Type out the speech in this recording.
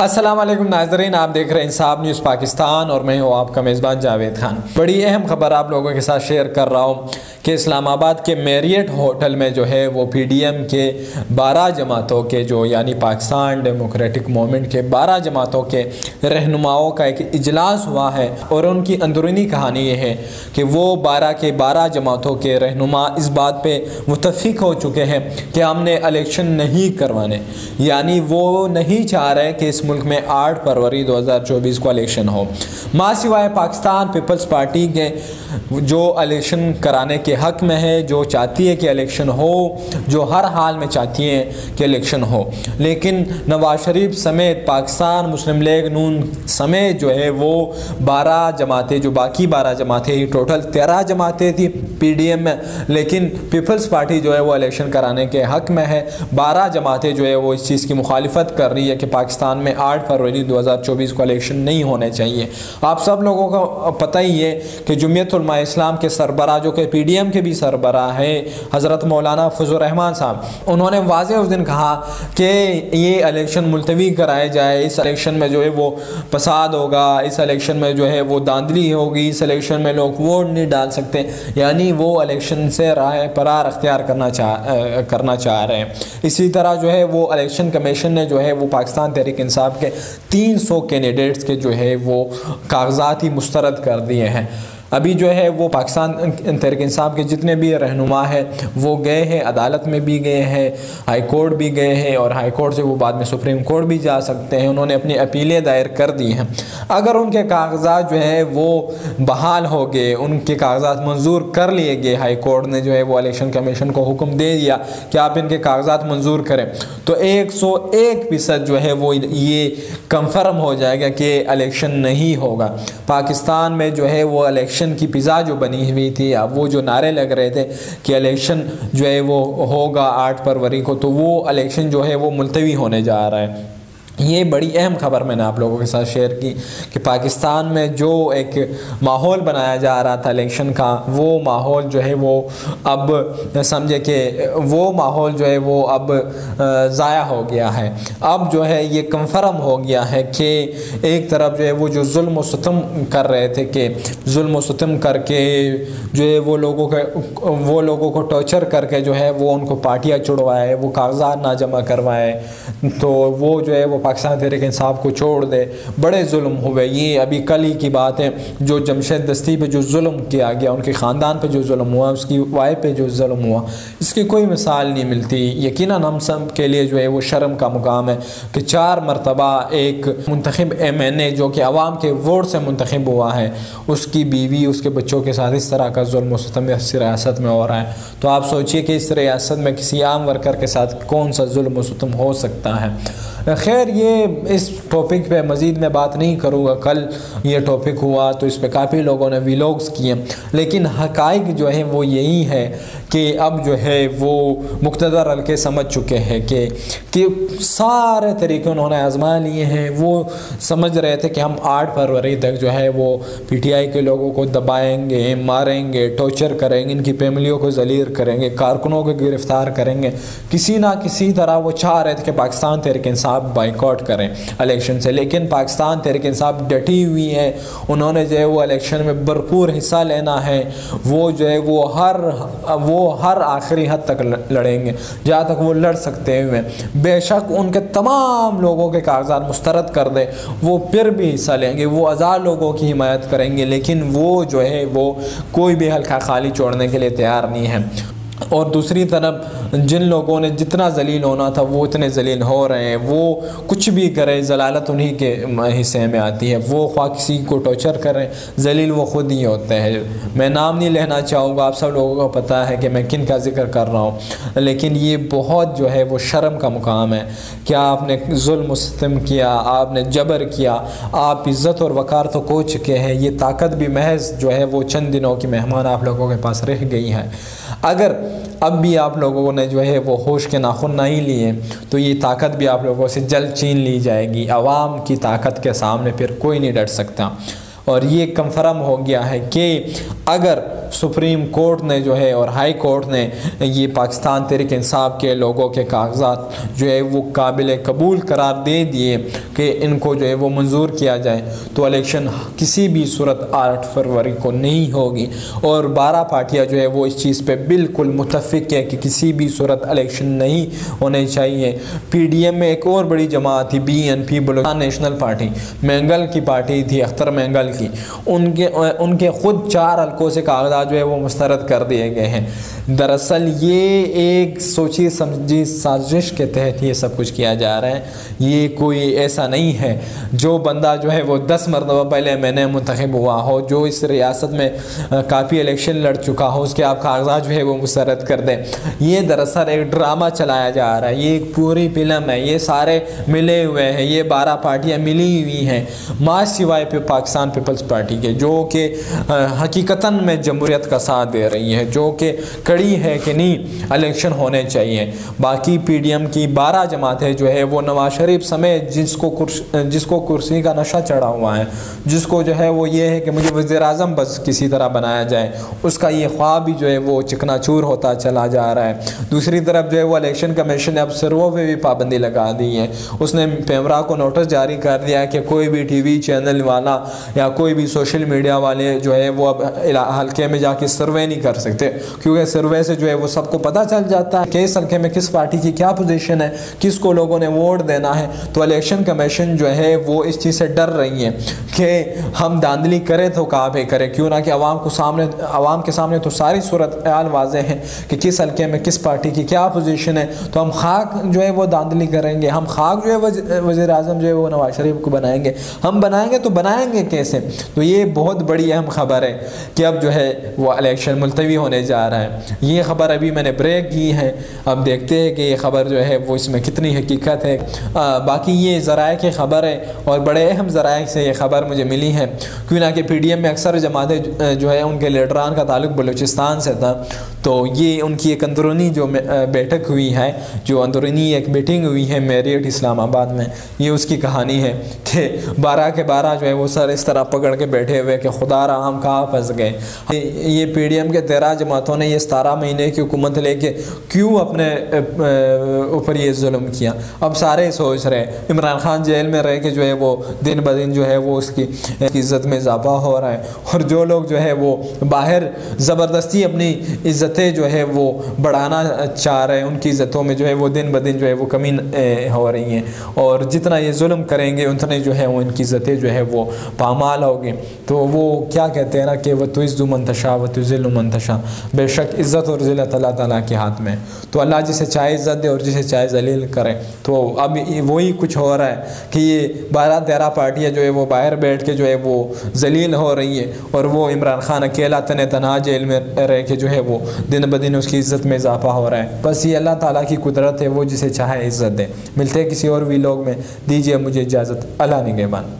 السلام علیکم ناظرین، آپ دیکھ رہے ہیں انصاف نیوز پاکستان اور میں ہوں آپ کا میزبان جاوید خان۔ بڑی اہم خبر آپ لوگوں کے ساتھ شیئر کر رہا ہوں کہ اسلام آباد کے میریٹ ہوٹل میں جو ہے وہ پی ڈی ایم کے 12 جماعتوں کے یعنی پاکستان ڈیموکریٹک موومنٹ کے 12 جماعتوں کے رہنماؤں کا ایک اجلاس ہوا ہے، اور ان کی اندرونی کہانی یہ ہے کہ وہ 12 کے 12 جماعتوں کے رہنما اس بات پہ متفق ہو چکے ہیں کہ ہم نے الیکشن نہیں کروانے، یعنی وہ نہیں چاہ رہے کہ اس ملک میں 8 فروری 2024 کو الیکشن ہو، ماں سوائے پاکستان پیپلز پارٹی کے جو الیکشن کرانے کے حق میں ہے، جو چاہتی ہے کہ الیکشن ہو، جو ہر حال میں چاہتی ہے کہ الیکشن ہو۔ لیکن نواز شریف سمیت پاکستان مسلم لیگ نون سمیت جو ہے وہ 12 جماعتیں، جو باقی 12 جماعتیں، یہ ٹوٹل 13 جماعتیں تھی پی ڈی ایم میں، لیکن پیپلز پارٹی جو ہے وہ الیکشن کرانے کے حق میں ہے۔ 12 جماعتیں جو ہے وہ اس چیز کی مخالفت کر رہی ہے کہ پاکستان میں 8 فروری 2024 کو الیکشن نہیں ہونے چاہیے۔ آپ سب لوگوں کو پتہ ہی ہے کہ جمعیت علماء اسلام کے سربراہ، جو کہ پی ڈی ایم کے بھی سربراہ ہے، حضرت مولانا فضل الرحمان صاحب، انہوں نے واضح اس دن کہا کہ یہ الیکشن ملتوی کرائے جائے، اس الیکشن میں جو ہے وہ فساد ہوگا، اس الیکشن میں جو ہے وہ داندلی ہوگی، اس الیکشن میں لوگ ووٹ نہیں ڈال سکتے، یعنی وہ الیکشن سے راہ فرار اختیار کرنا چاہ رہے ہیں۔ اسی طرح جو ہے وہ الیکشن کمیشن نے جو ہے وہ پاکستان تحریک انصاف کے 300 کینڈیڈیٹس کے جو ہے وہ کاغذات ہی مسترد کر دیے ہیں۔ ابھی جو ہے وہ پاکستان تحریک انصاف کے جتنے بھی رہنما ہیں وہ گئے ہیں، عدالت میں بھی گئے ہیں، ہائی کورٹ بھی گئے ہیں، اور ہائی کورٹ سے وہ بعد میں سپریم کورٹ بھی جا سکتے ہیں۔ انہوں نے اپنی اپیلیں دائر کر دی ہیں۔ اگر ان کے کاغذات جو ہیں وہ بحال ہو گئے، ان کے کاغذات منظور کر لیے گئے، ہائی کورٹ نے جو ہے وہ الیکشن کمیشن کو حکم دے دیا کہ آپ ان کے کاغذات منظور کریں، تو 101% جو ہے وہ یہ کنفرم ہو جائے گا کہ الیکشن نہیں ہوگا۔ پاکستان میں جو ہے وہ الیکشن کی فضا جو بنی ہوئی تھی، اب وہ جو نعرے لگ رہے تھے کہ الیکشن جو ہے وہ ہوگا 8 فروری کو، تو وہ الیکشن جو ہے وہ ملتوی ہونے جا رہا ہے۔ یہ بڑی اہم خبر میں نے آپ لوگوں کے ساتھ شیئر کی کہ پاکستان میں جو ایک ماحول بنایا جا رہا تھا الیکشن کا، وہ ماحول جو ہے وہ اب سمجھے کہ وہ ماحول جو ہے وہ اب ضائع ہو گیا ہے۔ اب جو ہے یہ کنفرم ہو گیا ہے کہ ایک طرف جو ہے وہ جو ظلم و ستم کر رہے تھے، کہ ظلم و ستم کر کے جو ہے وہ لوگوں کو ٹارچر کر کے جو ہے وہ ان کو پارٹیاں چڑھوائے، وہ کاغذات نہ جمع کروائے، تو وہ جو ہے وہ پاکستان تحریک انصاف کو چھوڑ دے۔ بڑے ظلم ہوئے، یہ ابھی کل ہی کی بات ہے، جو جمشید دستی پہ جو ظلم کیا گیا، ان کے خاندان پہ جو ظلم ہوا، اس کی وائف پہ جو ظلم ہوا، اس کی کوئی مثال نہیں ملتی۔ یقیناً ہم سب کے لیے جو ہے وہ شرم کا مقام ہے کہ 4 مرتبہ ایک منتخب ایم این اے جو کہ عوام کے ووٹ سے منتخب ہوا ہے، اس کی بیوی، اس کے بچوں کے ساتھ اس طرح کا ظلم و ستم اس ریاست میں ہو رہا ہے، تو آپ سوچئے کہ اس ریاست میں کسی عام ورکر کے ساتھ کون سا ظلم و ستم ہو سکتا ہے۔ خیر، یہ اس ٹاپک پہ مزید میں بات نہیں کروں گا، کل یہ ٹاپک ہوا تو اس پہ کافی لوگوں نے ویلوگز کیے، لیکن حقائق جو ہیں وہ یہی ہے کہ اب جو ہے وہ مقتدر حلقے سمجھ چکے ہیں کہ سارے طریقے انہوں نے آزما لیے ہیں۔ وہ سمجھ رہے تھے کہ ہم 8 فروری تک جو ہے وہ پی ٹی آئی کے لوگوں کو دبائیں گے، ماریں گے، ٹارچر کریں گے، ان کی فیملیوں کو ذلیل کریں گے، کارکنوں کو گرفتار کریں گے، کسی نہ کسی طرح وہ چاہ رہے تھے کہ پاکستان تحریک انصاف بائیکاٹ کریں الیکشن سے، لیکن پاکستان تحریک انصاف ڈٹی ہوئی ہے۔ انہوں نے جو ہے وہ الیکشن میں بھرپور حصہ لینا ہے، وہ جو ہے وہ ہر آخری حد تک لڑیں گے جہاں تک وہ لڑ سکتے ہوئے، بے شک ان کے تمام لوگوں کے کاغذات مسترد کر دے، وہ پھر بھی حصہ لیں گے، وہ 1000 لوگوں کی حمایت کریں گے، لیکن وہ جو ہے وہ کوئی بھی حلقہ خالی چھوڑنے کے لیے تیار نہیں ہے۔ اور دوسری طرف جن لوگوں نے جتنا ذلیل ہونا تھا وہ اتنے ذلیل ہو رہے ہیں، وہ کچھ بھی کرے ذلالت انہی کے حصے میں آتی ہے، وہ خواہ کسی کو ٹارچر کریں، ذلیل وہ خود ہی ہوتے ہیں۔ میں نام نہیں لینا چاہوں گا، آپ سب لوگوں کو پتہ ہے کہ میں کن کا ذکر کر رہا ہوں، لیکن یہ بہت جو ہے وہ شرم کا مقام ہے کہ آپ نے ظلم و ستم کیا، آپ نے جبر کیا، آپ عزت اور وقار تو کھو چکے ہیں۔ یہ طاقت بھی محض جو ہے وہ چند دنوں کی مہمان آپ لوگوں کے پاس رہ گئی ہے۔ اگر اب بھی آپ لوگوں نے جو ہے وہ ہوش کے ناخن نہیں لیے تو یہ طاقت بھی آپ لوگوں سے جلد چھین لی جائے گی۔ عوام کی طاقت کے سامنے پھر کوئی نہیں ڈٹ سکتا، اور یہ کنفرم ہو گیا ہے کہ اگر سپریم کورٹ نے جو ہے اور ہائی کورٹ نے یہ پاکستان تحریک انصاف کے لوگوں کے کاغذات جو ہے وہ قابل قبول قرار دے دیے کہ ان کو جو ہے وہ منظور کیا جائے، تو الیکشن کسی بھی صورت 8 فروری کو نہیں ہوگی، اور 12 پارٹیاں جو ہے وہ اس چیز پہ بالکل متفق ہے کہ کسی بھی صورت الیکشن نہیں ہونے چاہیے۔ پی ڈی ایم میں ایک اور بڑی جماعت تھی BNP Balochistan national party, Mengal کی پارٹی تھی، اختر مینگل کی، ان کے خود 4 حلقوں سے کاغذات جو ہے وہ مسترد کر دیے گئے ہیں۔ دراصل یہ ایک سوچی سمجھی سازش کے تحت یہ سب کچھ کیا جا رہا ہے، یہ کوئی ایسا نہیں ہے جو بندہ جو ہے وہ 10 مرتبہ پہلے میں نے منتخب ہوا ہو، جو اس ریاست میں کافی الیکشن لڑ چکا ہو، اس کے آپ کاغذات جو ہے وہ مسترد کر دیں۔ یہ دراصل ایک ڈرامہ چلایا جا رہا ہے، یہ ایک پوری فلم ہے، یہ سارے ملے ہوئے ہیں، یہ 12 پارٹیاں ملی ہوئی ہیں ماں سوائے پہ پاکستان پیپلز پارٹی کے، جو کہ حقیقتاً میں جمہوریت کا ساتھ دے رہی ہے، جو کہ کڑی ہے کہ نہیں الیکشن ہونے چاہیے۔ باقی پی ڈی ایم کی 12 جماعتیں جو ہے وہ نواز شریف سمیت جس کو کرسی کا نشہ چڑھا ہوا ہے، جس کو جو ہے وہ یہ ہے کہ مجھے وزیر اعظم بس کسی طرح بنایا جائے، اس کا یہ خواب بھی جو ہے وہ چکنا چور ہوتا چلا جا رہا ہے۔ دوسری طرف جو ہے وہ الیکشن کمیشن نے اب سرو پہ بھی پابندی لگا دی ہے، اس نے پیمرا کو نوٹس جاری کر دیا کہ کوئی بھی ٹی وی چینل والا یا کوئی بھی سوشل میڈیا والے جو ہے وہ اب حلقے میں جا کے سروے نہیں کر سکتے، کیونکہ سروے سے جو ہے وہ سب کو پتہ چل جاتا ہے کہ اس حلقے میں کس پارٹی کی کیا پوزیشن ہے، کس کو لوگوں نے ووٹ دینا ہے۔ تو الیکشن کمیشن جو ہے وہ اس چیز سے ڈر رہی ہے کہ ہم دھاندلی کریں تو کہاں پہ کریں، کیوں نہ کہ عوام کے سامنے تو ساری صورتحال واضح ہے کہ کس حلقے میں کس پارٹی کی کیا پوزیشن ہے۔ تو ہم خاک جو ہے وہ دھاندلی کریں گے، ہم خاک جو ہے وزیر اعظم جو ہے وہ نواز شریف کو بنائیں گے، ہم بنائیں گے تو بنائیں گے کیسے؟ تو یہ بہت بڑی اہم خبر ہے کہ اب جو ہے وہ الیکشن ملتوی ہونے جا رہا ہے۔ یہ خبر ابھی میں نے بریک کی ہے، اب دیکھتے ہیں کہ یہ خبر جو ہے وہ اس میں کتنی حقیقت ہے۔ باقی یہ ذرائع کی خبر ہے اور بڑے اہم ذرائع سے یہ خبر مجھے ملی ہے، کیوں نہ کہ پی ڈی ایم میں اکثر جماعتیں جو ہے ان کے لیڈران کا تعلق بلوچستان سے تھا، تو یہ ان کی ایک اندرونی جو بیٹھک ہوئی ہے، جو اندرونی ایک میٹنگ ہوئی ہے میریٹ اسلام آباد میں، یہ اس کی کہانی ہے کہ 12 کے 12 جو ہے وہ سر اس طرح پکڑ کے بیٹھے ہوئے کہ خدا را ہم کہاں پھنس گئے۔ یہ پی ڈی ایم کے 13 جماعتوں نے یہ 17 مہینے کی حکومت لے کے کیوں اپنے اوپر یہ ظلم کیا؟ اب سارے سوچ رہے ہیں، عمران خان جیل میں رہ کے جو ہے وہ دن بدن جو ہے وہ اس کی عزت میں اضافہ ہو رہا ہے، اور جو لوگ جو ہے وہ باہر زبردستی اپنی عزتیں جو ہے وہ بڑھانا چاہ رہے ہیں، ان کی عزتوں میں جو ہے وہ دن بدن جو ہے وہ کمی ہو رہی ہیں، اور جتنا یہ ظلم کریں گے اتنے جو ہے وہ ان کی عزتیں جو ہے وہ پامال ہوگی۔ تو وہ کیا کہتے ہیں نا کہ وَتُعِزُّ مَن تَشَاءُ وَتُذِلُّ مَن تَشَاءُ، بے شک عزت اور ذلت اللہ تعالیٰ کے ہاتھ میں، تو اللہ جسے چاہے عزت دے اور جسے چاہے ذلیل کرے۔ تو اب وہی کچھ ہو رہا ہے کہ یہ 12-13 پارٹیاں جو ہے وہ باہر بیٹھ کے جو ہے وہ ذلیل ہو رہی ہیں، اور وہ عمران خان اکیلا تنہا جیل میں رہ کے جو ہے وہ دن بدن اس کی عزت میں اضافہ ہو رہا ہے۔ بس یہ اللہ تعالیٰ کی قدرت ہے، وہ جسے چاہے عزت دے۔ ملتے ہیں کسی اور ویلاگ میں، دیجیے مجھے اجازت، اللہ نگہبان۔